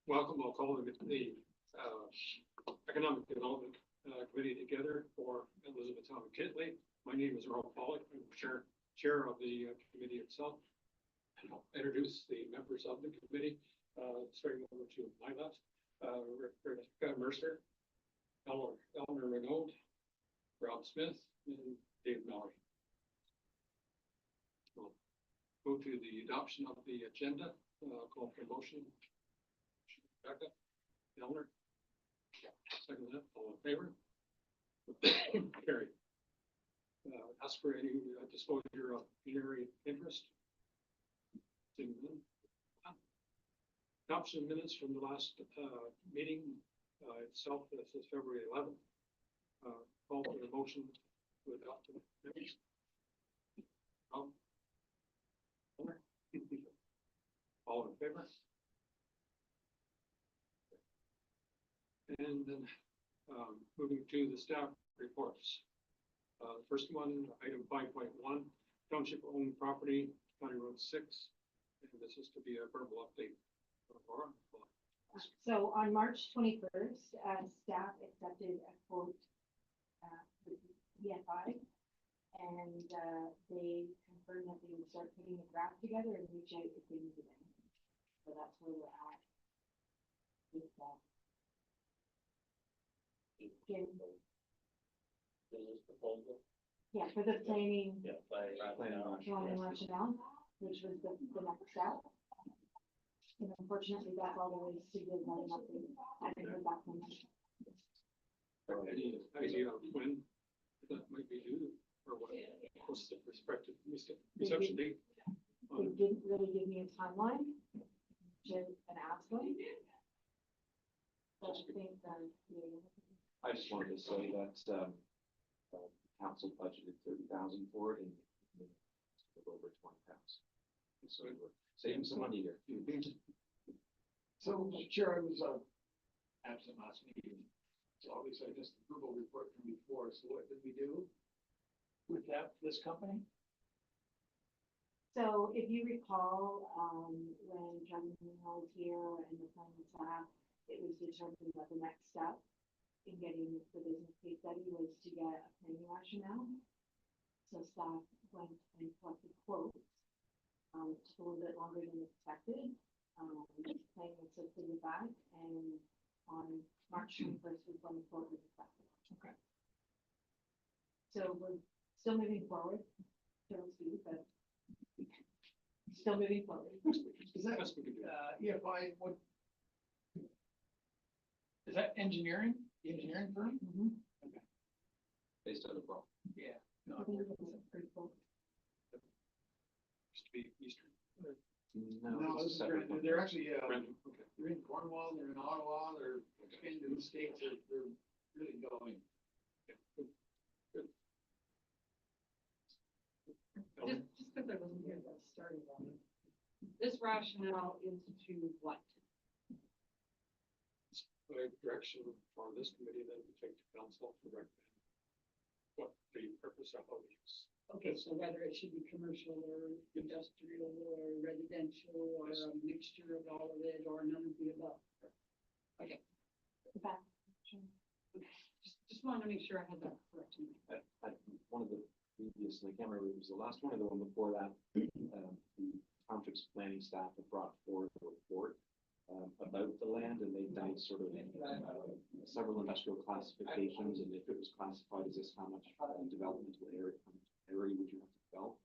Welcome. I'll call the Economic Development Committee together for Elizabethtown-Kitley. My name is Earl Pollock. I'm chair of the committee itself. And I'll introduce the members of the committee, starting over to my left. Rebecca Mercer, Eleanor Renaud, Rob Smith, and David Mallory. We'll go to the adoption of the agenda. Call for motion. Rebecca, Eleanor, second that, all in favor? Carried. Ask for any disclosure of pecuniary interest. Adoption minutes from the last meeting itself. This is February 11th. Call for the motion to adopt the minutes. All in favor? And then moving to the staff reports. The first one, item 5.1, Township owned property, County Road 6. And this is to be a verbal update. Laura? So on March 21st, staff accepted a quote with EFI, and they confirmed that they would start putting the graph together and reach out if they needed anything. So that's where we're at with that. Yeah, for the planning, planning rationale, which was the next step. And unfortunately, that's all there is to give that an update. I haven't heard back from them. Any idea of when that might be due, or what? What's the prospective reception date? They didn't really give me a timeline, just an ask them. But I think that I just wanted to say that council budgeted 30,000 for it, and over 20,000. So we're saving some money here. So, Chair, I was absent last meeting, so obviously I just approval report from before. So what did we do with this company? so if you recall, when Kevin was here and the planning staff, it was determined that the next step in getting the business case study was to get a planning rationale. So staff went and collected quotes. Took a little bit longer than expected. Planning was submitted back, and on March 21st was when the quote was accepted. Okay. So we're still moving forward. Don't see, but still moving forward. Is that EFI? What is that? Engineering? The engineering firm? Mm-hmm. Okay. Based on the problem. Yeah. I No, think it was pretty cool. Used to be Eastern. no, it's a separate one. they're actually Random. Okay. they're in Cornwall, they're in Ottawa, they're expanding to the states. They're really going. Good. Just because I wasn't here at the starting on it. This rationale is to what? Direction for this committee, then we take to council to recommend what the purpose of it is. Okay, so whether it should be commercial or industrial or residential or a mixture of all of it or none of the above. Okay. Back. Just wanted to make sure I had that correct. One of the previous, and I can't remember if it was the last one or the one before that, the township's planning staff have brought forward a report about the land, and they've done sort of several industrial classifications, and if it was classified as this, how much developmental area would you have to develop?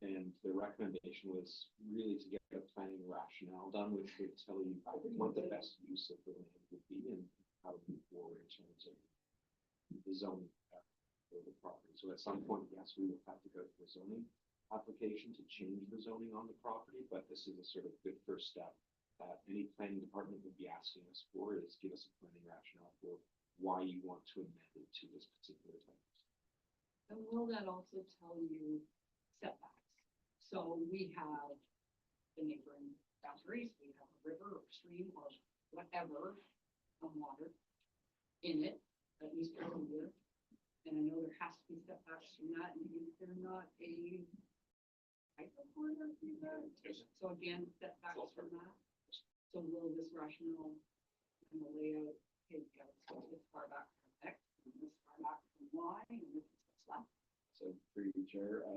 And the recommendation was really to get a planning rationale done, which would tell you what the best use of the land would be and how to move forward in terms of the zoning for the property. So at some point, yes, we will have to go to a zoning application to change the zoning on the property, but this is a sort of good first step that any planning department would be asking us for, is give us a planning rationale for why you want to amend it to this particular type. And will that also tell you setbacks? So we have the neighboring boundaries, we have a river or stream or whatever of water in it, at least over here. And I know there has to be setbacks from that, and if they're not a type of corridor through there. Yes. So again, setbacks from that. So will this rationale and the layout take this far back from X and this far back from Y and this is what's left? So through you, Chair,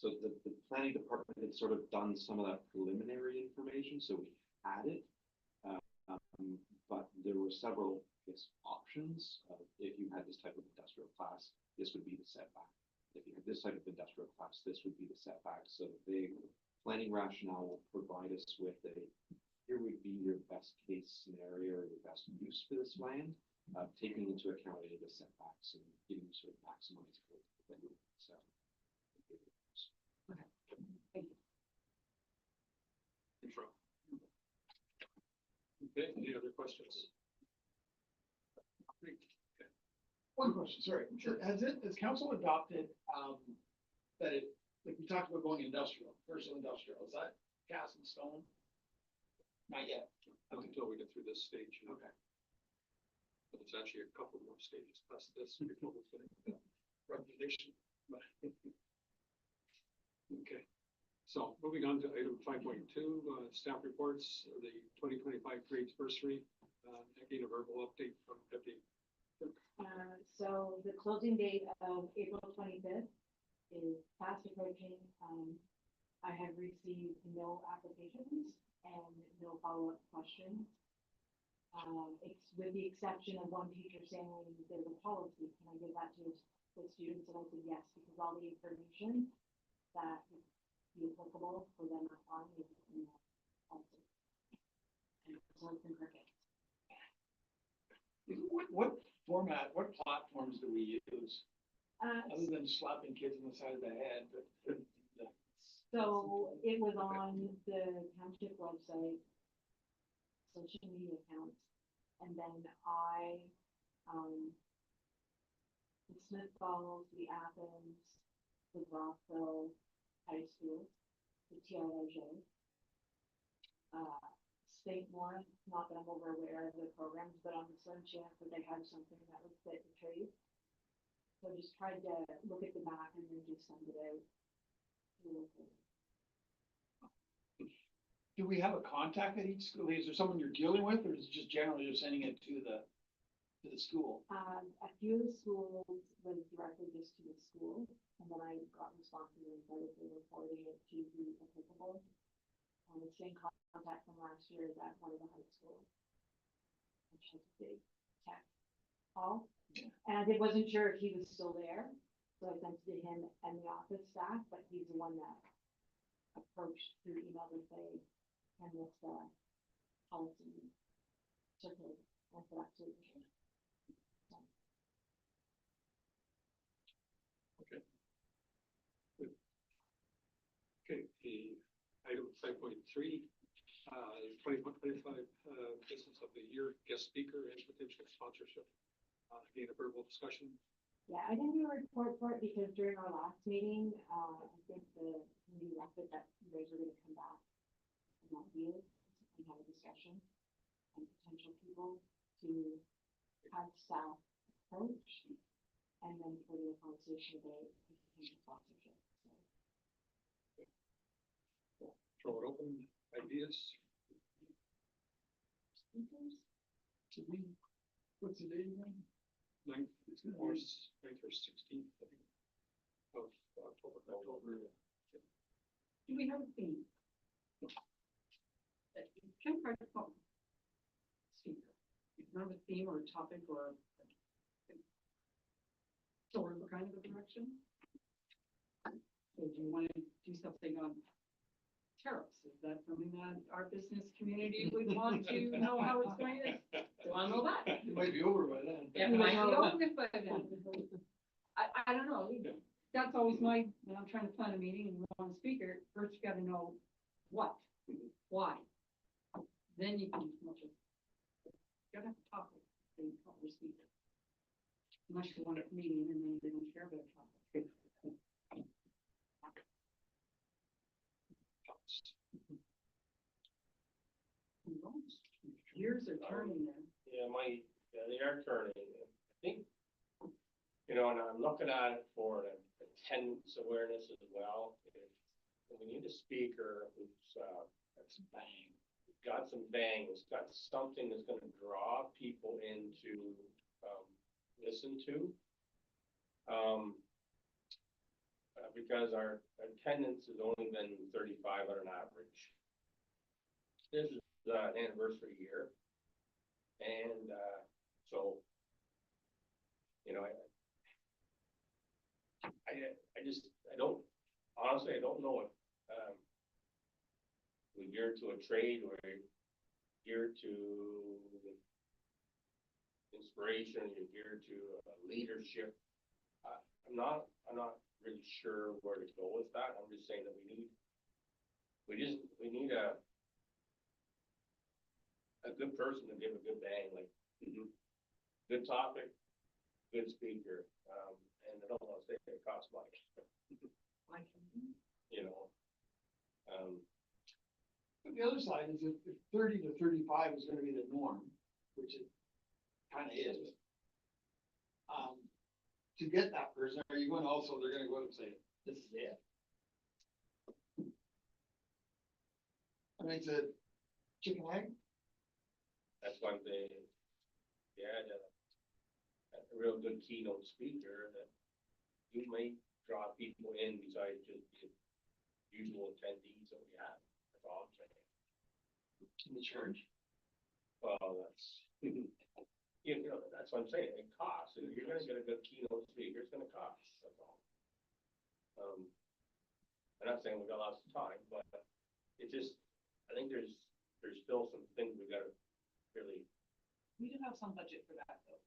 so the planning department had sort of done some of that preliminary information, so we had it. But there were several, I guess, options. If you had this type of industrial class, this would be the setback. If you had this type of industrial class, this would be the setback. So the planning rationale will provide us with here would be your best case scenario, or your best use for this land, taking into account any of the setbacks and giving you sort of maximized growth. So. Thank you. Thanks, Rob. Okay, any other questions? Great. Okay. One question, sorry. Sure. Has council adopted, that like we talked about going industrial, commercial industrial, is that cast in stone? Not yet. Not until we get through this stage. Okay. But it's actually a couple more stages past this before we get into regulation. But okay. So moving on to item 5.2, staff reports, the 2025 grades bursary. Again, a verbal update from Deputy. So the closing date of April 25th is fast approaching. I have received no applications and no follow-up questions. It's with the exception of one teacher saying there's a policy, can I give that to the students? And I said yes, because all the information that is applicable for them are on the policy. And so it's in cricket. What format, what platforms do we use, Uh, other than slapping kids in the side of the head, but So it was on the township website, social media accounts, and then the Smith Falls, the Athens, the Rockville High School, the TROJ, St. Lawrence, not that I'm over aware of the programs, but on the some chance that they had something that would fit the trade. So I just tried to look at the back and then just send it out. do we have a contact at each school? Is there someone you're dealing with, or is it just generally just sending it to the school? A few of the schools went directly just to the school, and then I got responses and started reporting it to the applicable. The same contact from last year is at one of the high schools, which has a big tech hall. And I wasn't sure if he was still there, so I sent it to him and the office staff, but he's the one that approached through email to say, and what's the policy circle. I said, absolutely sure. Okay. Good. Okay, the item 5.3, 2025 Business of the Year guest speaker and potential sponsorship. Again, a verbal discussion. Yeah, I didn't do a report for it because during our last meeting, I think the committee left it that you guys were gonna come back and not view and have a discussion on potential people to have staff approach and then for the conversation about potential sponsorship. So, Throw it open, ideas. speakers, What's the date again? 9th or 16th, I think, of October. Do we have a theme? Can I phone? Speaker. If you have a theme or a topic or sort of kind of a direction? So do you want to do something on tariffs? Is that something that our business community would want to know how it's going to? Do I know that? It might be over by then. It might be over by then. I don't know. That's always when I'm trying to plan a meeting and we want a speaker, first you gotta know what, why. Then you can come up with, you gotta have a topic, then you come up with a speaker. Unless you want a meeting and then they don't care about a topic. Years are turning there. Yeah, they are turning. I think, and I'm looking at it for attendance awareness as well. we need a speaker who's, got some bang, has got something that's gonna draw people in to, listen to. Because our attendance has only been 35 on an average. This is an anniversary year. And, so, you know, I don't, honestly, I don't know if, we're geared to a trade or geared to inspiration, you're geared to leadership. I'm not really sure where to go with that. I'm just saying that we need a good person to give a good bang, like, good topic, good speaker, and I don't want to say it costs money, you know. But the other side is if 30 to 35 is gonna be the norm, which it kinda is. To get that person, are you going to also, they're gonna go out and say, this is it? I mean, it's a chicken egg. That's one thing. Yeah, a real good keynote speaker that you might draw people in besides just the usual attendees that we have. That's all I'm saying. In the church. Well, that's, you know, that's what I'm saying. It costs. If you're gonna get a good keynote speaker, it's gonna cost. That's all. I'm not saying we got lots of time, but it just, I think there's still some things we gotta really. We do have some budget for that though,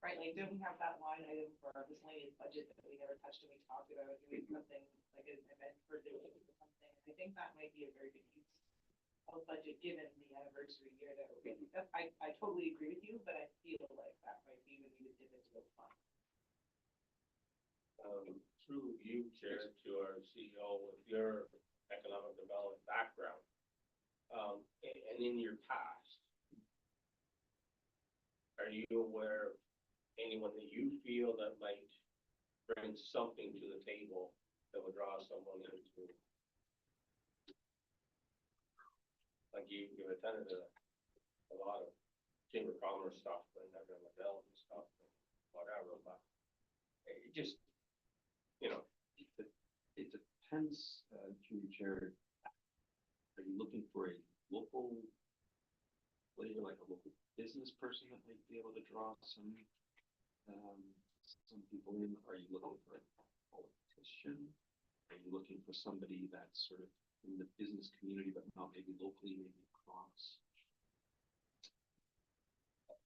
right? Like, don't we have that line item for our miscellaneous budget that we never touched and we talked about doing something like an event for doing or something? I think that might be a very good use of budget given the anniversary year that we're getting. I totally agree with you, but I feel like that might be when we would dip into those funds. Through you, Chair, to our CEO, with your economic development background, and in your past, are you aware of anyone that you feel that might bring something to the table that would draw someone into? Like you attended a lot of Chamber of Commerce stuff and economic development stuff, and whatever, but it just, you know. It depends, through your chair. Are you looking for a local, like a local business person that might be able to draw some people in? Are you looking for a politician? Are you looking for somebody that's sort of in the business community, but not maybe locally, maybe across?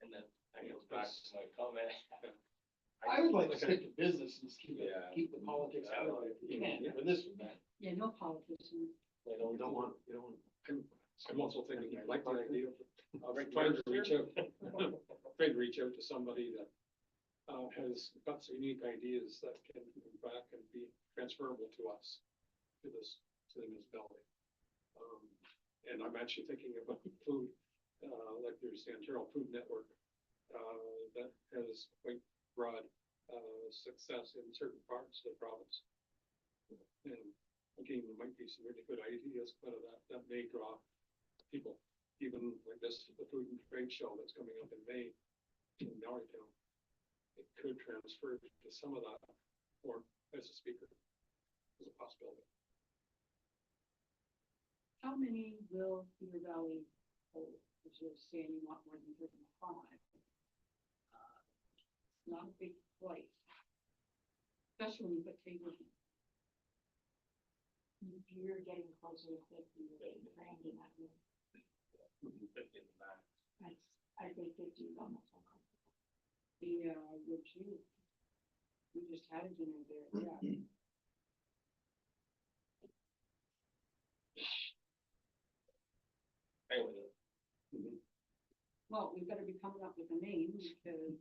And then I go back to my comment. I would like to stick to business and just keep Yeah. the politics out of it if you can, for this one, man. Yeah, no politicians. You You don't want. I'm also thinking, I like the idea of Rick trying to Webster? trying to reach out to somebody that has got some unique ideas that can move back and be transferable to us, to the municipality. And I'm actually thinking about food, like there's the Ontario Food Network, that has quite broad, success in certain parts of the province. And again, there might be some really good ideas out of that may draw people, even like this, the food and trade show that's coming up in May in Norristown. It could transfer to some of that, or as a speaker, as a possibility. How many will Beaver Valley hold? Because you're saying you want more than 35. It's not a big place, especially when you put tables in. You're getting closer to 50, you're getting crammed in that room. I think 50 is almost uncomfortable. Yeah, would you? We just had a dinner there, yeah. Anyway, Well, we better be coming up with a name because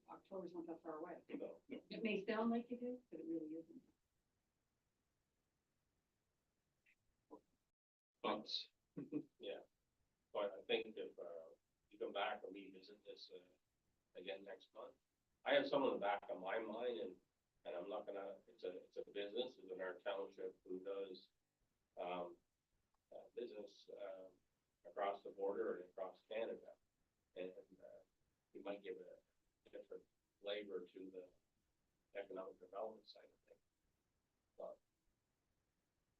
October's not that far away. you know, It may sound like it is, but it really isn't. But yeah, but I think if, you come back and revisit this, again next month, I have some in the back of my mind, and I'm not gonna, it's a business, it's in our township who does business, across the border and across Canada. And, we might give a different flavor to the economic development side of things. But,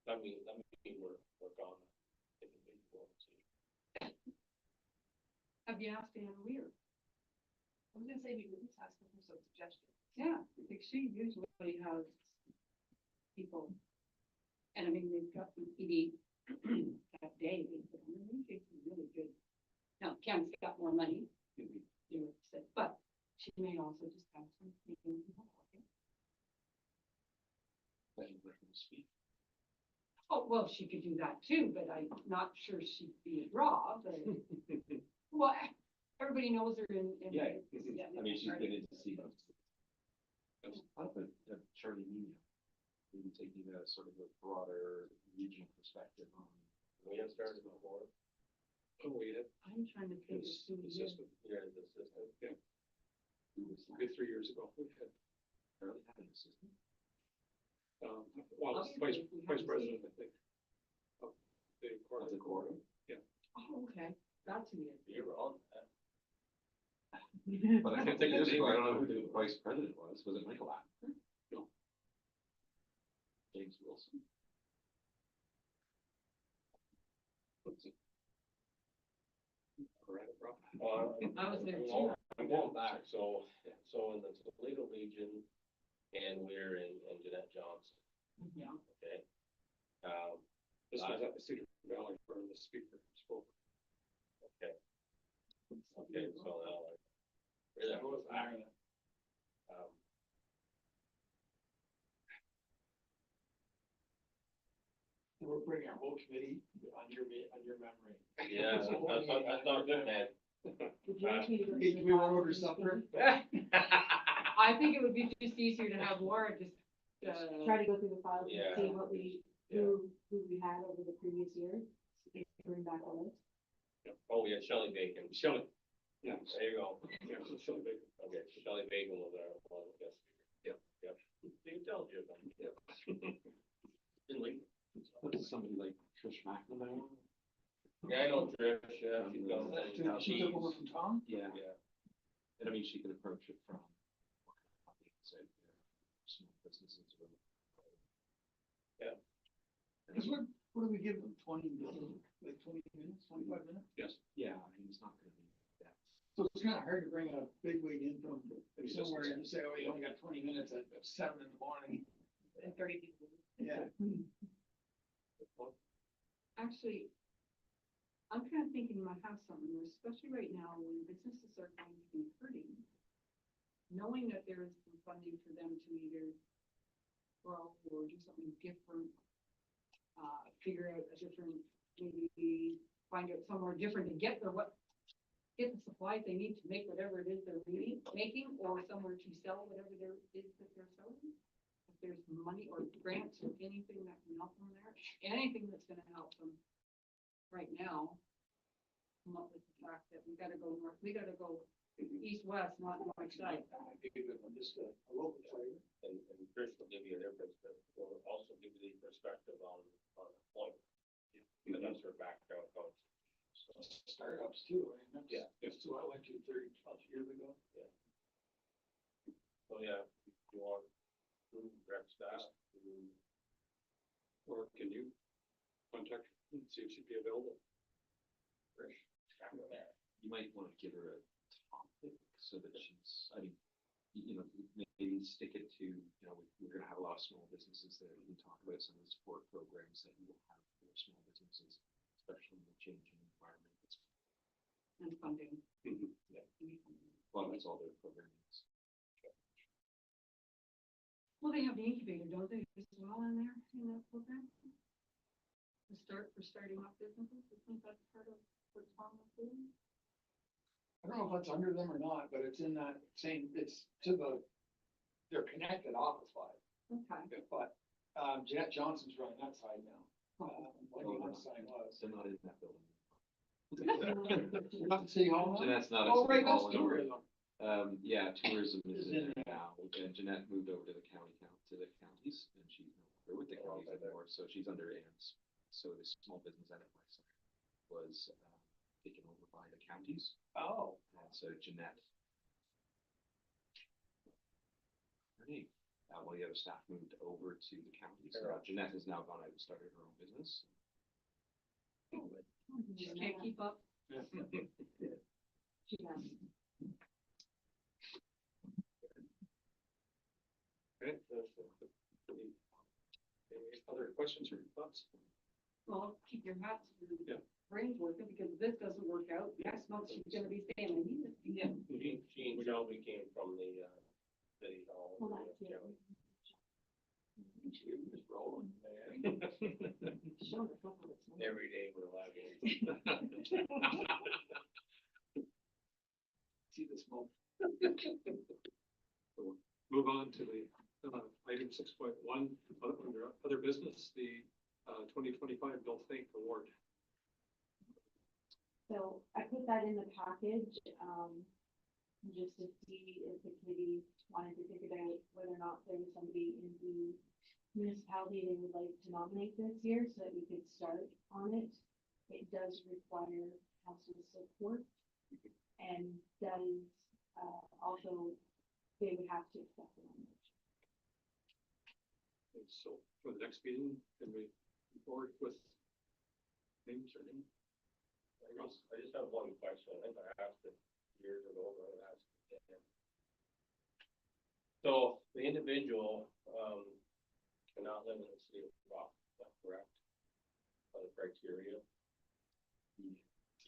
let me work on the individual and see. Have you asked Ann Weir? I was gonna say, we could just ask them for some suggestions. Yeah, because she usually has people, and I mean, they've got the ED that day, but I mean, she's really good. Now, Ken's got more money, but she may also just have some people. Speak. Oh, well, she could do that too, but I'm not sure she'd be a draw, but, well, everybody knows her in. Yeah, I mean, she's been in to see them. I thought that Charlie Meeting, maybe taking a sort of a broader regional perspective on. We have started before. Oh, we had I'm trying to think of his who he is. assistant, Yeah, the system. yeah, Who was that? maybe 3 years ago, we had, Charlie had an assistant. well, Obviously, we vice haven't president, I think. Of the Of the quarter. Oh, okay, that's who he is. You're on that. But I can't think of this, I don't know who the vice president was. Was it Michael Atkin? No. James Wilson. Correct, Rob? I was there I'm too. I'm going back, so in the Toledo region, and we're in Jeanette Johnson, Yeah. okay? This was at the Cedar Valley where the speaker spoke. Okay, so now, really, I was back. We're bringing our whole committee on your memory. Yeah, that's not good, man. Would you like me to go? Hey, do we want to order supper? I think it would be just easier to have Laura just, Try to go through the files and Yeah. see what who we had over the previous year, bring back a list. Oh, we had Shelley Bacon. Shelley. Yeah. There you go. Yeah, so Shelley Baker. Okay, Shelley Bacon was our one of the guest speakers. Yep. You tell you. Yep. Didn't leave. What's somebody like Trish McNamara? Yeah, I know Trish, yeah, she's got. She took over from Tom? Yeah, Yeah. and I mean, she could approach it from, say, small businesses. Yeah. Because what do we give them, 20 minutes, like 20 minutes, 25 minutes? Yes. Yeah, I mean, it's not gonna be that. So it's kind of hard to bring a big wig in from It's somewhere just- and say, oh, you only got 20 minutes at 7 in the morning. And 30 people. Yeah. actually, I'm kind of thinking we might have something, especially right now when businesses are going to be hurting. Knowing that there is some funding for them to either grow or do something different, figure out a different, maybe find out somewhere different to get get the supplies they need to make whatever it is they're making, or somewhere to sell whatever there is that they're selling. If there's money or grants or anything that can help them there, anything that's gonna help them right now. Come up with the fact that we gotta go north, we gotta go east, west, not north, south. I think a good one, just a local flavor. And Trish will give you their perspective, will also give you the perspective on employment. And that's her background coach. So, Startups too, I mean, Yeah. that's who I went to 30 plus years ago. so yeah, if you want to direct staff to, Or can you contact her and see if she'd be available? Trish, You might want to give her a topic so that she's, I mean, maybe stick it to, we're gonna have a lot of small businesses that we can talk about some of the support programs that we will have for small businesses, especially in the changing environment. And funding. Yeah. Well, that's all their programming is. Well, they have the incubator, don't they, as well in there, in that program? For starting up businesses, isn't that part of what Tom was doing? I don't know if that's under them or not, but it's in that same, it's they're connected office wise. Okay. But Jeanette Johnson's running that side now. Like the one side was. They're not in that building. Not the city hall now? Jeanette's not. at Oh, right, City that's Hall anymore. tourism. Yeah, tourism is Is in in there now, and Jeanette moved over to the counties, and she's no longer with the counties anymore, so she's under Ann's So the small business enterprise center was taken over by the counties. Oh. And so Jeanette, her name, while the other staff moved over to the counties. So Jeanette has now gone out and started her own business. Just can't keep up. She does. Okay, any other questions or thoughts? Well, keep your hats, Yeah. brains working, because if this doesn't work out, next month she's gonna be saying, I need this. Yeah. She and Shelby came from the, city hall. Well, that's it. She was rolling, man. Show the couple of them. Every day we're laughing. See this moment. Move on to the item 6.1, under other business, the 2025 Bill Think Award. So I put that in the package, just to see if the committee wanted to figure out whether or not there was somebody in the municipality they would like to nominate this year, so that we could start on it. It does require council support, and does, also, they would have to accept the nomination. And so for the next meeting, can we move forward with names or anything? I just have one question. I think I asked it years ago, but I asked it again. So the individual, cannot live in the city of Rock, is that correct? By the criteria?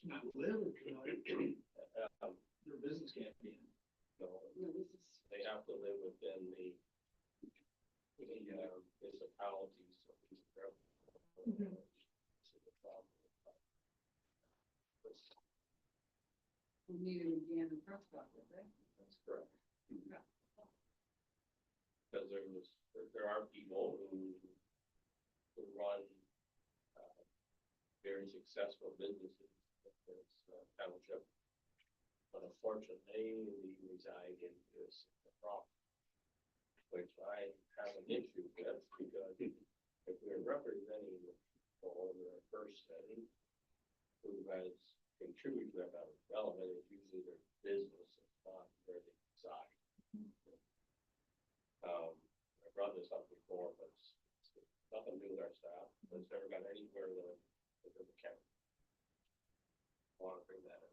Cannot live or cannot, Um, their business can't be in. no, they have to live within the municipalities. So these are- Mhm. We needed again in Prescott, right? That's correct. Because there are people who run very successful businesses in this township. But unfortunately, we reside in this problem, which I have an issue with, because if we're representing the people in a person who has contributed to that development, it's usually their business, it's not where they reside. I brought this up before, but it's nothing to do with our staff, but it's never got anywhere within the county. I want to bring that up.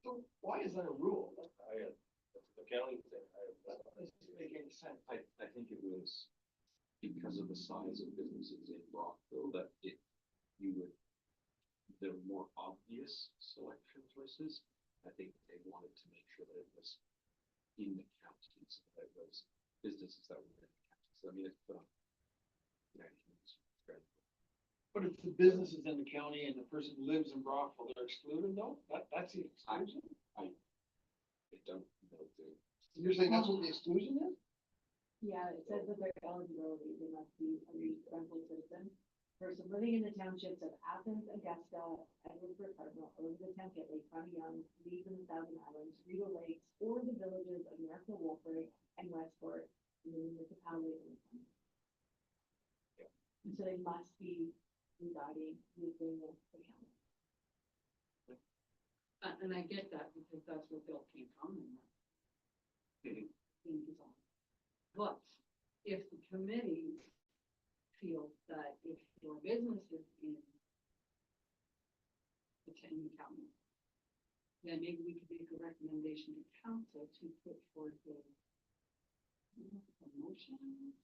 So why is that a rule? It's the county thing, That doesn't make any sense. I think it was because of the size of businesses in Brockville that there were more obvious selection choices. I think they wanted to make sure that it was in the county, so that it was businesses that were in the county. So I mean, it's put on. But if the business is in the county and the person lives in Brockville, they're excluded though? That's the exclusion? I don't know. You're saying that's what the exclusion is? Yeah, it says that their eligibility, they must be a rental citizen. Person living in the townships of Athens, Augusta, Edwardsburg, Cardinal, Elizabethtown-Kitley, County Young, Leeds and the Thousand Islands, Rideau Lakes, or the villages of Miracle, Wolford, and Westport, in the municipality of the county. And so they must be residing within the county. And I get that, because that's what Bill came from. But if the committee feels that if your business is in the county, then maybe we could make a recommendation to council to put forth a motion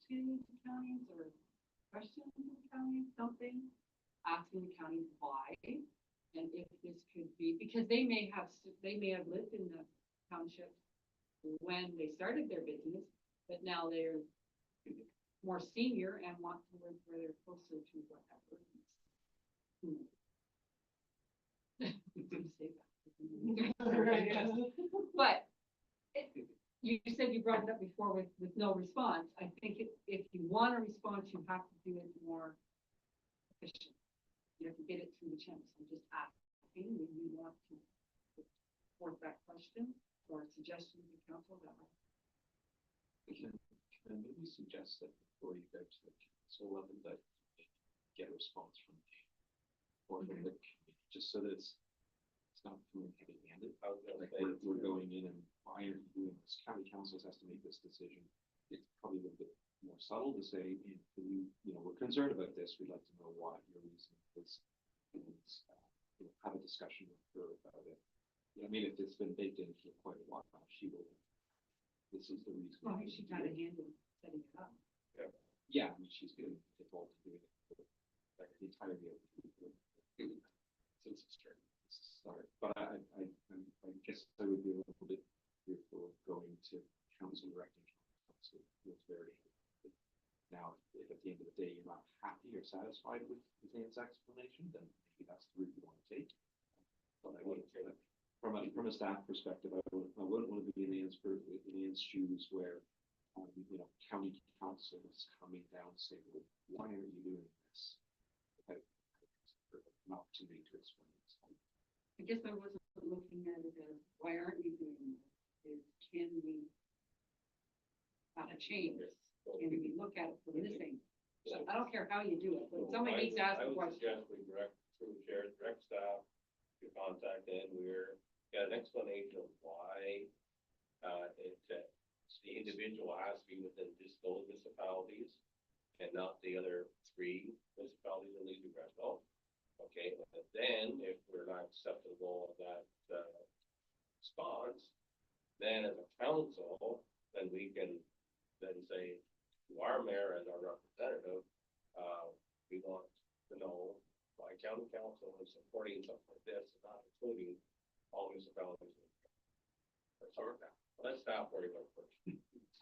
to the counties, or question to the county, something, asking the county why, and if this could be, because they may have lived in the township when they started their business, but now they're more senior and want to live where they're closer to whatever. But you said you brought it up before with no response. I think if you want a response, you have to do it more efficient. You have to get it through the channels. I'm just asking, when you want to forth that question or suggestion to the council that way. Can I maybe suggest that before you go to the council level, that get a response from or from the committee, just so that it's not coming heavy-handed. I was gonna Like say, we're going in and why are you doing this? County councils has to make this decision. It's probably a little bit more subtle to say, can you know, we're concerned about this. We'd like to know why your reason is, and you know, have a discussion with her about it. You know, I mean, if it's been baked in for quite a while, she will. This is the reason. Well, she got a hand in setting it up. Yeah, I mean, she's been involved in doing it for like the entirety of the since it started. But I guess I would be a little bit fearful of going to council directing council was very helpful. Now, if at the end of the day you're not happy or satisfied with Anne's explanation, then maybe that's the route you want to take. But I wouldn't say that from a staff perspective, I wouldn't want to be in Anne's shoes where you know, county council is coming down saying, well, why are you doing this? Without an opportunity to explain it. I guess I wasn't looking at it as, why aren't you doing this? Is can we change this? Can we look at it from this angle? So I don't care how you do it, but somebody needs to ask I the would question. suggest we direct, through the chair, direct staff to contact Ed Weir, get an explanation of why, the individual has to be within just those municipalities and not the other 3 municipalities in Lee's Breslau. Okay, but then if we're not acceptable of that, response, then as a council, then we can then say to our mayor as our representative, we want to know why county council is supporting something like this, and not including all municipalities. Let's stop worrying about it first.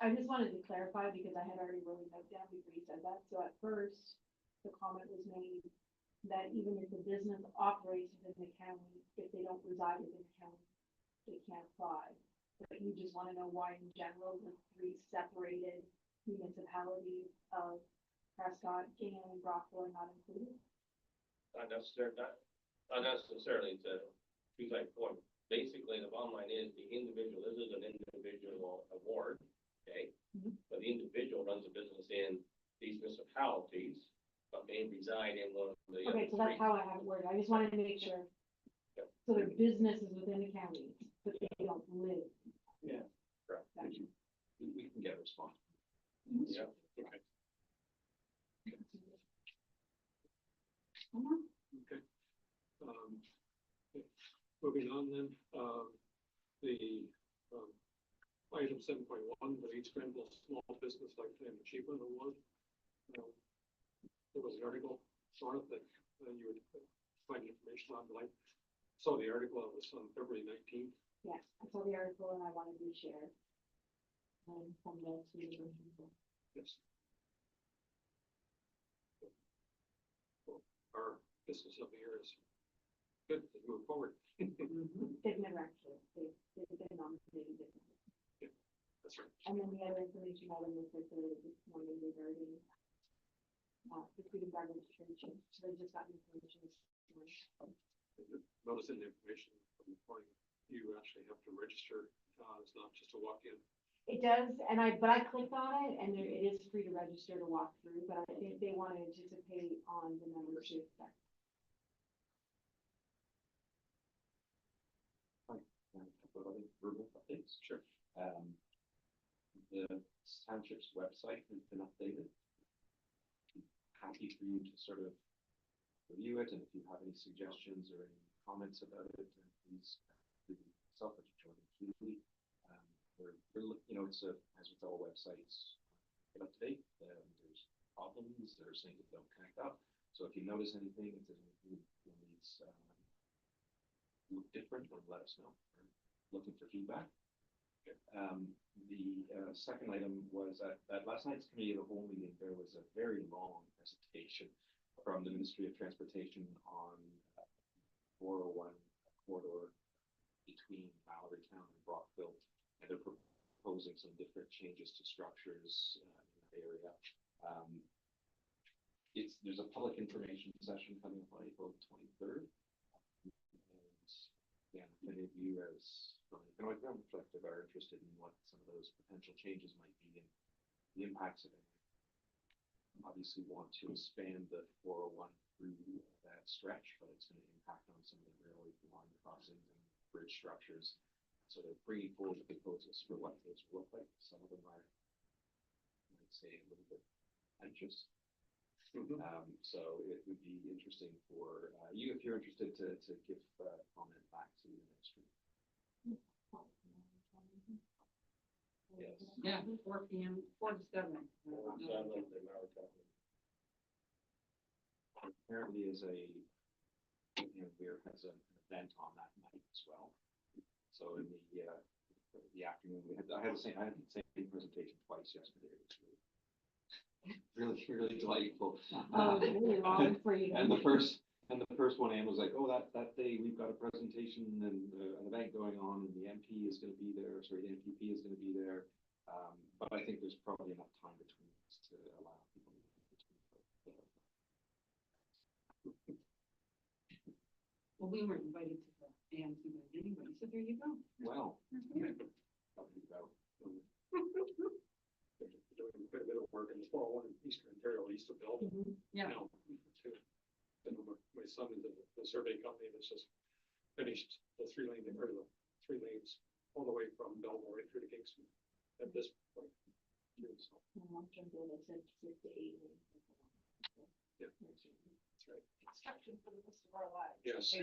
I just wanted to clarify because I had already wrote a note down before you said that. So at first, the comment was made that even if the business operates within the county, if they don't reside within the county, they can't apply. But you just want to know why in general, the 3 separated municipalities of Prescott and Brockville are not included? Not necessarily to like point. Basically, the bottom line is the individual, this is an individual award, okay? But the individual runs a business in these municipalities, but may reside in one of the. Okay, so that's how I have it worded. I just wanted to make sure. Yep. So their business is within the county, but they don't live. Yeah, correct. Gotcha. We can get a response. Yeah, okay. Okay. Moving on then, the item 7.1, the East Grenville Small Business Lifetime Achievement Award. There was an article on it that you would find information on, like, so the article was on February 19th. Yes, I saw the article and I wanted to share. From the Yes. Our business of the year is good to move forward. they've never actually, they've been nominated differently. That's right. And then the other information item was circulated this morning regarding the food and beverage trade. So they just got information this morning. Notice in the information from the morning, you actually have to register. It's not just a walk-in. It does, and but I clicked on it and it is free to register to walk through, but I think they want to anticipate on the membership sector. Other verbal updates. Sure. The township's website has been updated. Happy for you to sort of review it, and if you have any suggestions or any comments about it, then please do yourself at Kitley. You know, it's as with all websites, get up to date. There's problems, there's things that don't connect up. So if you notice anything, if there's anything that needs look different, then let us know. We're looking for feedback. The second item was at last night's committee of the whole meeting, there was a very long presentation from the Ministry of Transportation on 401 corridor between Mallorytown and Brockville, and they're proposing some different changes to structures in that area. There's a public information session coming up on April 23rd. Yeah, many of you as from an economic development perspective are interested in what some of those potential changes might be and the impacts of it. obviously want to expand the 401 through that stretch, but it's going to impact on some of the railway line crossings and bridge structures. So they're bringing forward proposals for what those will look like. Some of them are, I'd say, a little bit anxious. So it would be interesting for you, if you're interested, to give comment back to the ministry. Yes. Yeah, 4 p.m., 4 to 7. Apparently is a, Weir has an event on that night as well. So in the afternoon, I had the same presentation twice yesterday. It was really delightful. Oh, it's really long for you. And the first one, Anne was like, oh, that day we've got a presentation and an event going on, and the MP is going to be there. Sorry, the MPP is going to be there. But I think there's probably enough time between us to allow people to. Well, we weren't invited to the AMC meeting anyway, so there you go. Well, probably about. Doing quite a bit of work in the 401 in Eastern Ontario, east of Belleville. Yeah. Now, my son is in the survey company that's just finished the 3-lane, or the 3 lanes all the way from Belleville right through to Kingston at this point. So, Long-term goal, they said 6 to 8. yeah, that's right. Construction for the rest of our lives. Yes.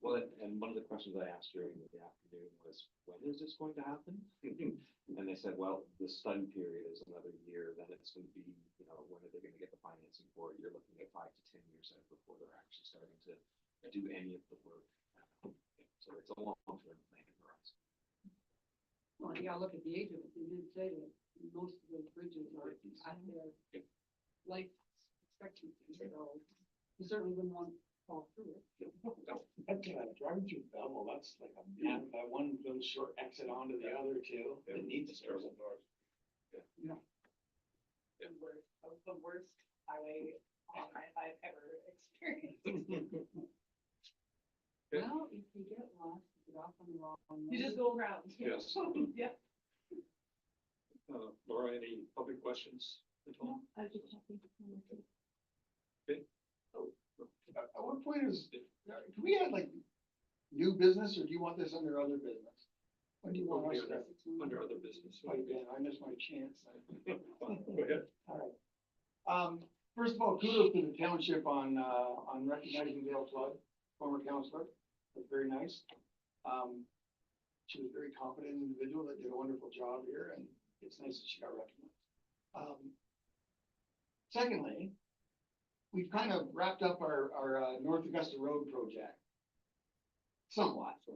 Well, and one of the questions I asked during the afternoon was, when is this going to happen? And they said, well, the study period is another year, then it's going to be, when are they going to get the financing for it? You're looking at 5 to 10 years out before they're actually starting to do any of the work. So it's a long-term planning for us. Well, you gotta look at the age of it. They did say that most of those bridges are at their life expectancy, so you certainly wouldn't want to fall through it. That's driving through Belleville, that's like that one little short exit onto the other two. It needs to start. The worst highway I've ever experienced. Well, if you get lost, you get off on the wrong. You just go around. Yes. Yeah. Laura, any public questions at all? I was just checking. At what point can we add like new business, or do you want this under other business? When do you want us to? Under other business. Might be, I missed my chance. Go ahead. All right. First of all, kudos to the township on recognizing Dale Flood, former councillor. That's very nice. She was a very competent individual that did a wonderful job here, and it's nice that she got recognized. Secondly, we've kind of wrapped up our North Augusta Road project. Somewhat, so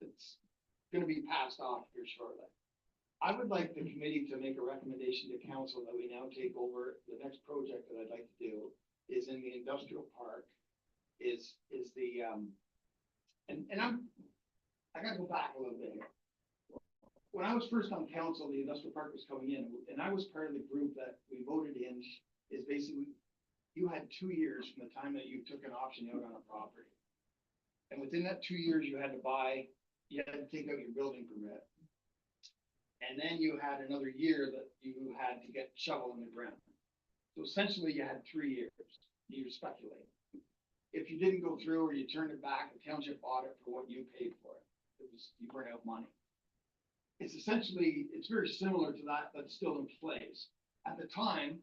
it's gonna be passed off here shortly. I would like the committee to make a recommendation to council that we now take over. The next project that I'd like to do is in the industrial park, is the, I gotta go back a little bit here. When I was first on council, the industrial park was coming in, and I was part of the group that we voted in, is basically, you had 2 years from the time that you took an option out on a property. And within that 2 years, you had to take out your building permit. And then you had another year that you had to get shovel in the ground. So essentially you had 3 years, you're speculating. If you didn't go through or you turned it back, the township bought it for what you paid for it. You burnt out money. It's very similar to that, that's still in place. At the time,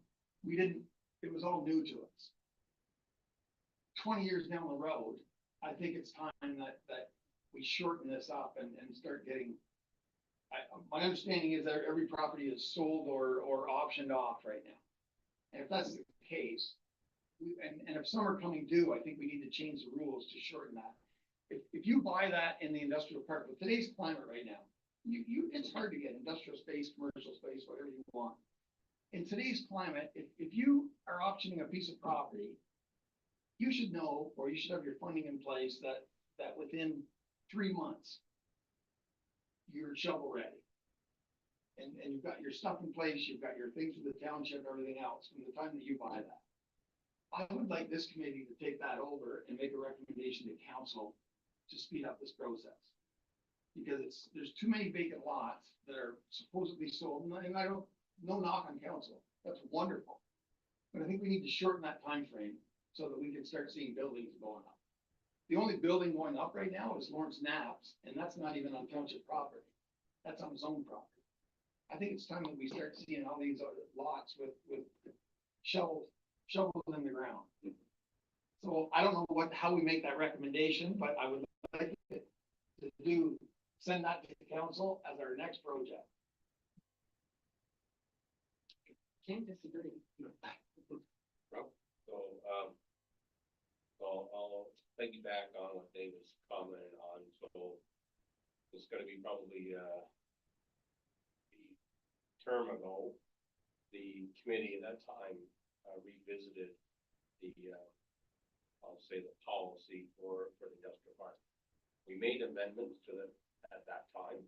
it was all new to us. 20 years down the road, I think it's time that we shorten this up and start getting, my understanding is that every property is sold or optioned off right now. And if that's the case, and if some are coming due, I think we need to change the rules to shorten that. If you buy that in the industrial park, with today's climate right now, it's hard to get industrial space, commercial space, whatever you want. In today's climate, if you are optioning a piece of property, you should know, or you should have your funding in place that within 3 months, you're shovel ready. And you've got your stuff in place, you've got your things with the township, everything else, from the time that you buy that. I would like this committee to take that over and make a recommendation to council to speed up this process. Because there's too many vacant lots that are supposedly sold, and no knock on council, that's wonderful. But I think we need to shorten that time frame so that we can start seeing buildings going up. The only building going up right now is Lawrence Knapp's, and that's not even on township property. That's on his own property. I think it's time that we start seeing all these other lots with shovels in the ground. So I don't know how we make that recommendation, but I would like to send that to the council as our next project. Can't disagree. So, I'll piggyback on what David's commented on, so it's gonna be probably, the term ago, the committee at that time revisited the, I'll say the policy for the industrial park. We made amendments to it at that time,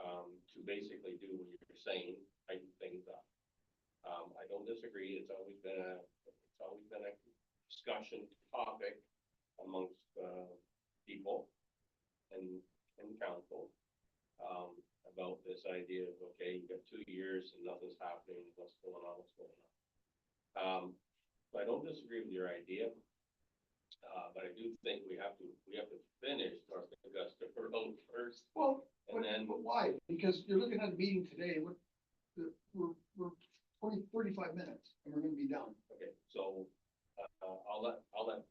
to basically do what you're saying, tighten things up. I don't disagree, it's always been a discussion topic amongst, people and council, about this idea of, okay, you've got 2 years and nothing's happening, what's going on. So I don't disagree with your idea. But I do think we have to finish North Augusta Road first, Well, and then, but why? Because you're looking at a meeting today, we're 35 minutes and we're gonna be done. okay, so, I'll let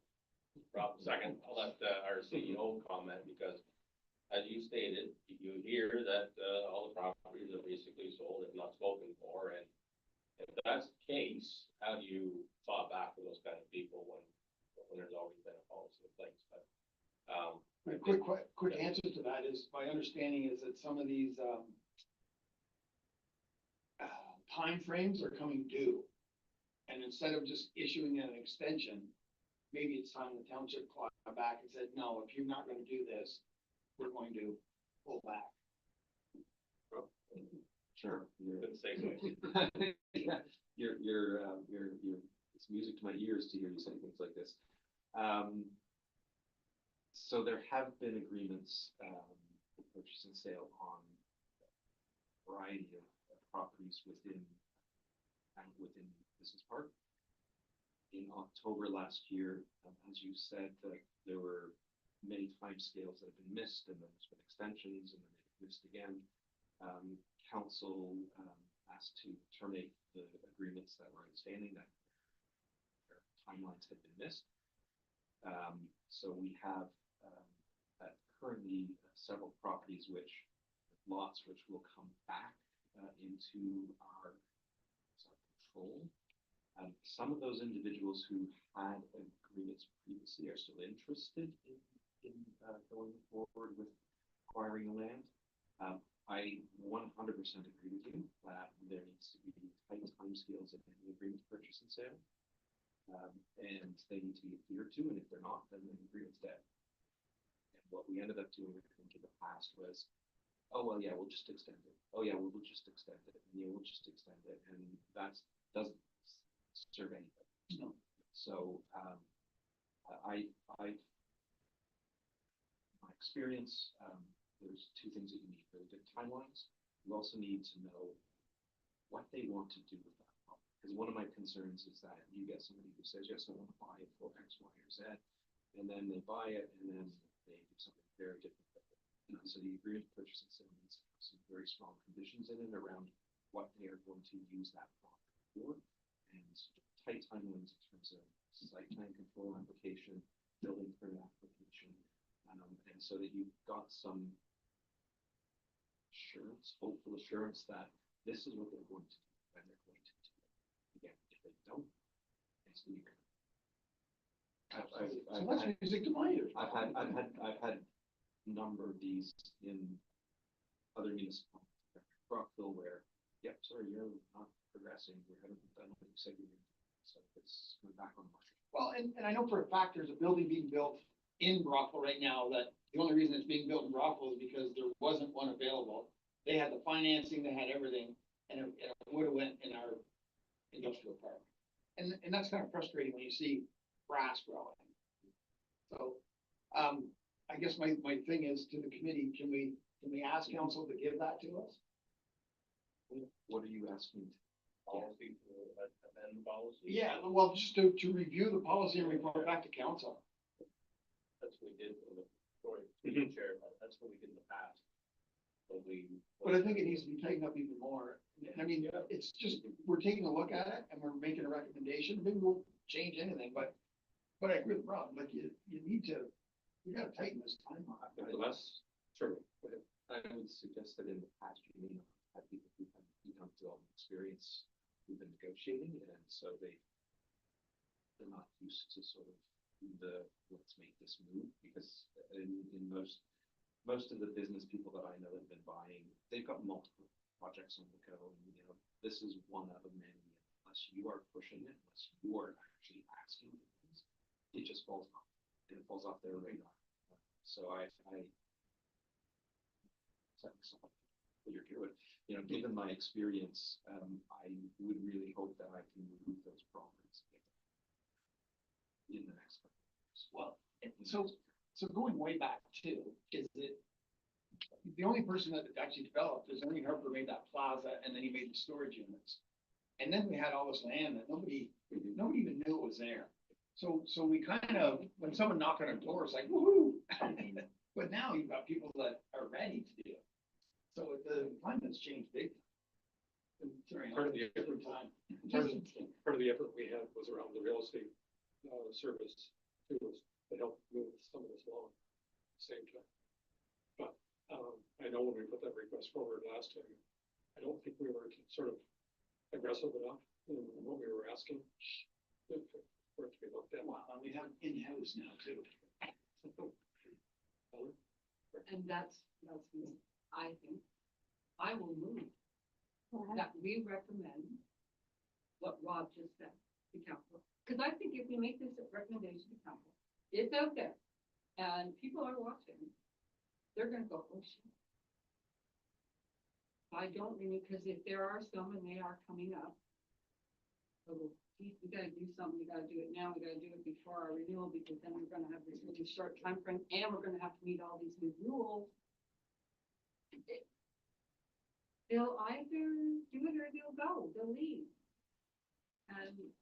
Rob second, I'll let, our CEO comment, because as you stated, you hear that, all the properties are basically sold and not spoken for, and if that's the case, how do you claw back with those kind of people when there's already been a policy in place? But, A quick answer to that is, my understanding is that some of these, timeframes are coming due. And instead of just issuing an extension, maybe it's time the township clawed back and said, no, if you're not gonna do this, we're going to pull back. Sure. good segue. Yeah, it's music to my ears to hear you say things like this. So there have been agreements, for purchase and sale on a variety of properties within Business Park. In October last year, as you said, there were many timescales that have been missed, and then there's been extensions, and then they've missed again. Council asked to terminate the agreements that were outstanding, that their timelines had been missed. So we have currently several properties lots which will come back into our control. Some of those individuals who had agreements previously are still interested in going forward with acquiring the land. I 100% agree with you that there needs to be tight timescales in any agreement to purchase and sale. And they need to be adhered to, and if they're not, then the agreement's dead. And what we ended up doing, I think, in the past was, oh, well, yeah, we'll just extend it. Oh, yeah, we'll just extend it. And, yeah, we'll just extend it. And that doesn't serve anybody. No. So, my experience, there's two things that you need: really good timelines. You also need to know what they want to do with that property. Because one of my concerns is that you get somebody who says, yes, I want to buy it for X, Y, or Z, and then they buy it, and then they do something very different with it. So the agreement to purchase and sale needs to have some very strong conditions in it around what they are going to use that property for, and tight timelines in terms of site plan control application, building permit application, and so that you've got some assurance, hopeful assurance that this is what they're going to do, and they're going to do it. Again, if they don't, it's legal. So that's music to my ears. I've had a number of these in other municipalities, Brockville, where, yep, sorry, you're not progressing, we haven't done what you said you were doing, so it's going back on the market. Well, and I know for a fact there's a building being built in Brockville right now that the only reason it's being built in Brockville is because there wasn't one available. They had the financing, they had everything, and it would have went in our industrial park. And that's kind of frustrating when you see grass growing. So, I guess my thing is to the committee, can we ask council to give that to us? What are you asking? Policy to amend the policy. Yeah, well, just to review the policy and report back to council. That's what we did, sorry, Chair, that's what we did in the past. But But I think it needs to be tightened up even more. I mean, it's just, we're taking a look at it and we're making a recommendation. Maybe we'll change anything, but I agree with Rob, like you need to, you gotta tighten this timeline. Unless, sure, go ahead. I would suggest that in the past, you may not have people who have economic development experience who've been negotiating, and so they're not used to sort of let's make this move, because in most of the business people that I know that have been buying, they've got multiple projects on the go, and this is one out of many. Unless you are pushing it, unless you are actually asking for things, it just falls off. And it falls off their radar. So I you're good. Given my experience, I would really hope that I can remove those problems in the next couple of years. Well, so going way back too, is it, the only person that actually developed is Ernie Harper made that plaza and then he made the storage units. And then we had all this land that nobody even knew it was there. So we kind of, when someone knocked on our door, it's like, woohoo. But now you've got people that are ready to do it. So the climate's changed big. During Part of the every time. Part of the effort we had was around the real estate service too, was to help move some of this along at the same time. But I know when we put that request forward last time, I don't think we were sort of aggressive enough in what we were asking for it to be looked at. Wow, and we have in-house now too. And that's me, I think. I will move that we recommend what Rob just said to council. Because I think if we make this a recommendation to council, it's out there and people are watching, they're gonna go, oh shit. I don't really, because if there are some and they are coming up, oh, geez, we gotta do something, we gotta do it now, we gotta do it before our renewal, because then we're gonna have this really short time frame and we're gonna have to meet all these new rules. They'll either do it or they'll leave. And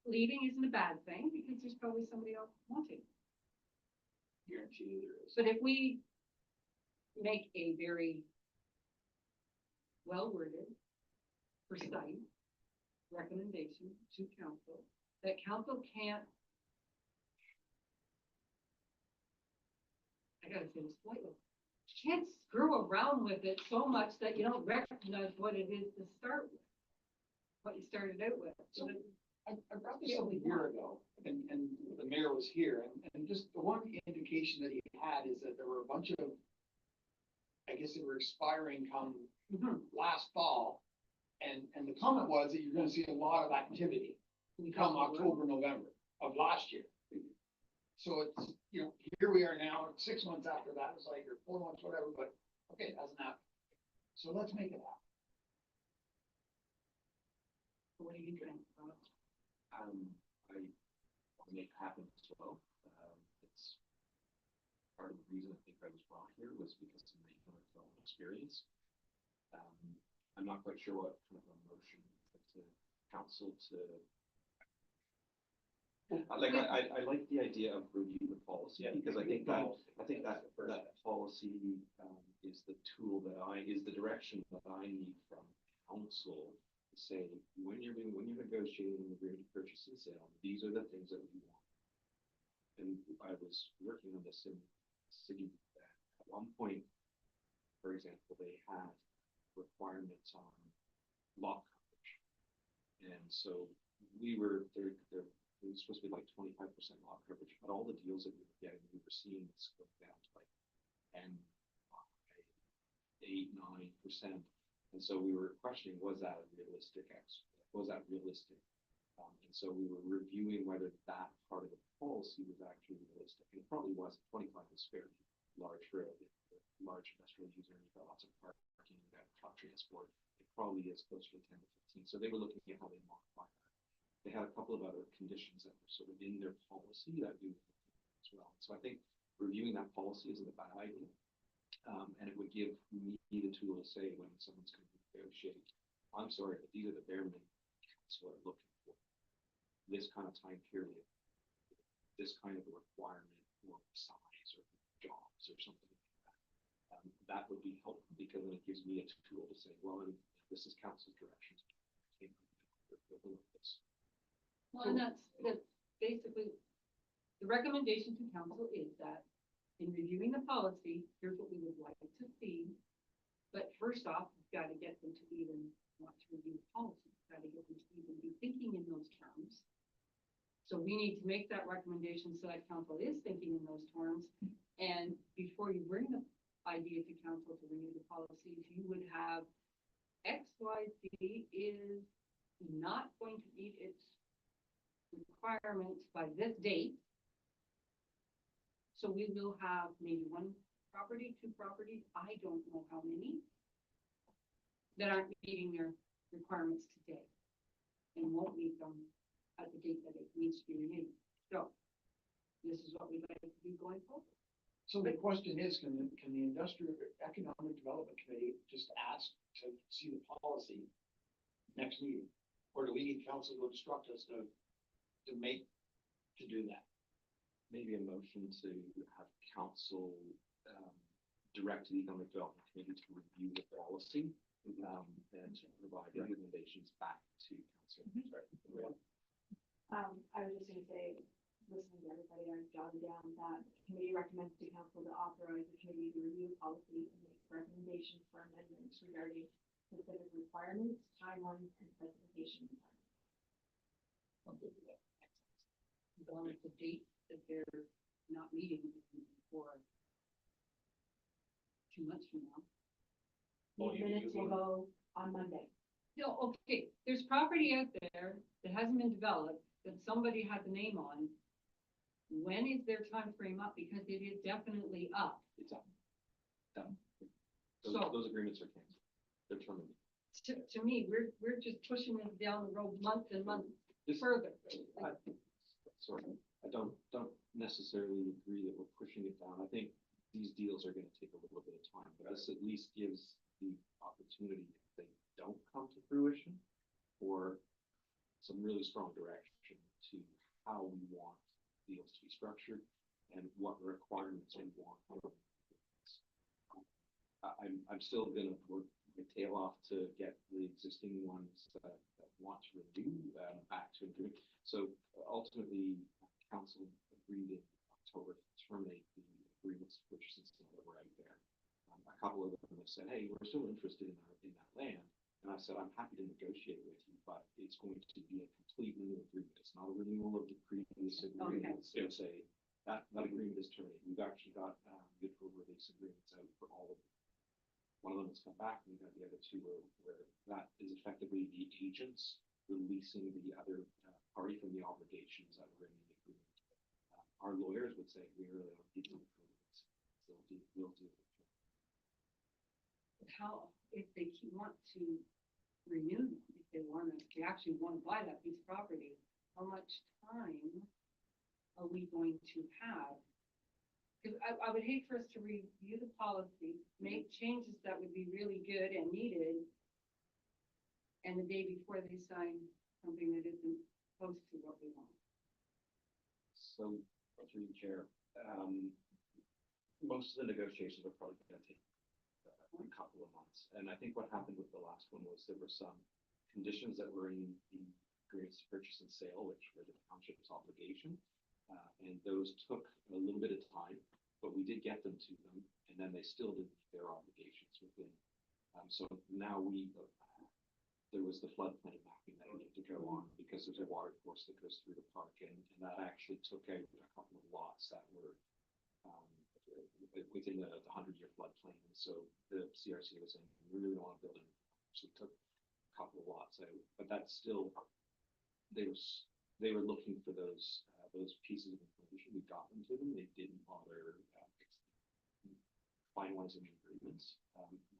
leaving isn't a bad thing because there's probably somebody else wanting. Guarantee you there is. But if we make a very well-worded, precise recommendation to council, that council can't, I gotta say this politely, can't screw around with it so much that you don't recognize what it is to start with, what you started out with. So I brought this up a year ago, and the mayor was here, and just the one indication that he had is that there were a bunch of, I guess they were expiring come last fall, and the comment was that you're gonna see a lot of activity come October, November of last year. So it's, here we are now, 6 months after that, it's like, or 4 months, whatever, but okay, it hasn't happened. So let's make it happen. What do you think? I want to make it happen as well. It's part of the reason I think I was brought here was because of my economic development experience. I'm not quite sure what kind of a motion to council to. I like the idea of review the policy because I think that policy is the tool is the direction that I need from council to say when you're negotiating an agreement to purchase and sale, these are the things that we want. And I was working on this in the city at one point, for example, they had requirements on lot coverage, and so it was supposed to be like 25% lot coverage, but all the deals that we were getting, we were seeing this go down to like 10, 8, 9%. And so we were questioning, was that realistic? And so we were reviewing whether that part of the policy was actually realistic. And it probably was. 25 is fairly large for a large industrial user. You've got lots of parking, you've got truck transport. It probably is closer to 10 to 15. So they were looking at how they modify that. They had a couple of other conditions that were sort of in their policy that we were looking at as well. So I think reviewing that policy isn't a bad idea. And it would give me the tool to say when someone's going to negotiate I'm sorry, but these are the bare minimum council are looking for. This kind of time period, this kind of a requirement or size or jobs or something like that. That would be helpful because then it gives me a tool to say, well, this is council's directions. Well, and that's basically, the recommendation to council is that in reviewing the policy, here's what we would like to see. But first off, we've got to get them to even want to review the policy. We've got to get them to even be thinking in those terms. So we need to make that recommendation so that council is thinking in those terms. And before you bring the idea to council to renew the policies, you would have XYZ is not going to meet its requirements by this date. So we will have maybe one property, two properties, I don't know how many, that aren't meeting their requirements today and won't meet them at the date that it needs to be renewed. So this is what we'd like to do going forward. So the question is, can the Industrial Economic Development Committee just ask to see the policy next meeting? Or do we need council to instruct us to do that? Maybe a motion to have council direct the Economic Development Committee to review the policy and to provide recommendations back to council. Sorry. I was just gonna say, listening to everybody, I jotted down that the committee recommends to council to authorize the committee to review policy and make recommendations for amendments regarding specific requirements, timelines, and specification requirements. As long as the date that they're not meeting for 2 months from now. Oh, These minutes will go on Monday. No, okay, there's property out there that hasn't been developed, that somebody had the name on. When is their time frame up? Because it is definitely up. It's up. Done. So- Those agreements are canceled. They're terminated. To me, we're just pushing this down the road months and months This- further. Sorry, I don't necessarily agree that we're pushing it down. I think these deals are gonna take a little bit of time, but this at least gives the opportunity, if they don't come to fruition, for some really strong direction to how we want deals to be structured and what requirements we want. I'm still gonna work my tail off to get the existing ones that want to renew back to agreement. So ultimately, council agreed in October to terminate the agreements for purchase and sale that were out there. A couple of them have said, hey, we're still interested in that land. And I said, I'm happy to negotiate with you, but it's going to be a complete new agreement. It's not a renewal of the previous agreement. Okay. It's a, that agreement is terminated. We've actually got mutual release agreements out for all of them. One of them has come back, and we've got the other two where that is effectively the agents releasing the other party from the obligations that were in the agreement. Our lawyers would say we really don't need to approve this, so we'll do it. How, if they want to renew them, if they actually want to buy that piece of property, how much time are we going to have? Because I would hate for us to review the policy, make changes that would be really good and needed, and the day before they sign something that isn't close to what we want. So, through the chair, most of the negotiations are probably going to take a couple of months. And I think what happened with the last one was there were some conditions that were in the agreements to purchase and sale, which were the township's obligation. And those took a little bit of time, but we did get them to them, and then they still did their obligations within. So now there was the floodplain mapping that needed to go on because there's a water course that goes through the park, and that actually took out a couple of lots that were within the 100-year floodplain. And so the CRC was saying, we really want to build it. So we took a couple of lots out, but that's still, they were looking for those pieces of information. We got them to them. They didn't bother finalizing the agreements.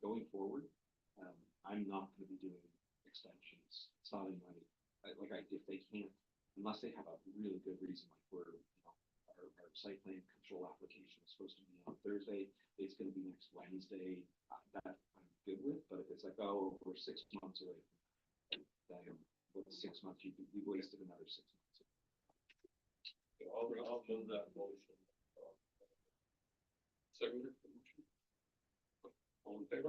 Going forward, I'm not going to be doing extensions. It's not in my, if they can't, unless they have a really good reason, like our site plan control application is supposed to be on Thursday, it's going to be next Wednesday. That I'm good with, but if it's like, oh, we're 6 months away, then with 6 months, you've wasted another 6 months. I'll move that motion. Second. All in favor?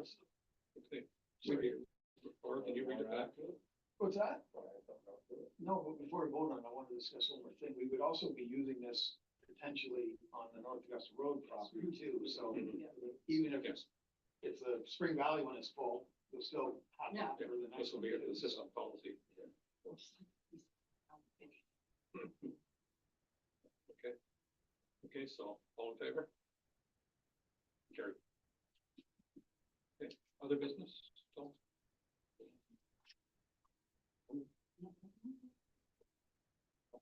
Okay. Sorry, or can you read it back? What's that? No, but before we vote on it, I want to discuss one more thing. We would also be using this potentially on the North Augusta Road property too, so even if it's a Spring Valley when it's full, you'll still have Yeah. that for the This next will one. be a consistent policy. Okay. Okay, so all in favor? Carry. Okay, other business? So,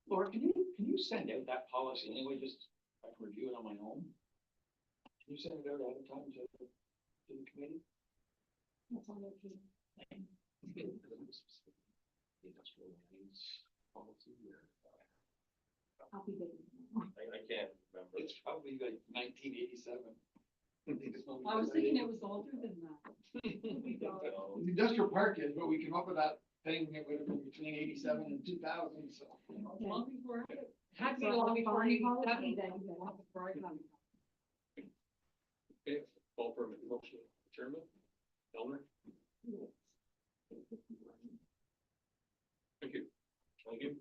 Laura, can you send out that policy anyway, just I can review it on my own? Can you send it out ahead of time to the committee? That's all okay. Industrial lands policy or? I'll be there. I can't remember. It's probably like 1987. I was thinking it was older than that. No. Industrial park is, but we came up with that thing that would have been between 87 and 2000, so. Long before, had to be So long I'll before find policy 87. then. Long before I got it. okay, call for a motion adjournment. Elmer? Thank you. Thank you.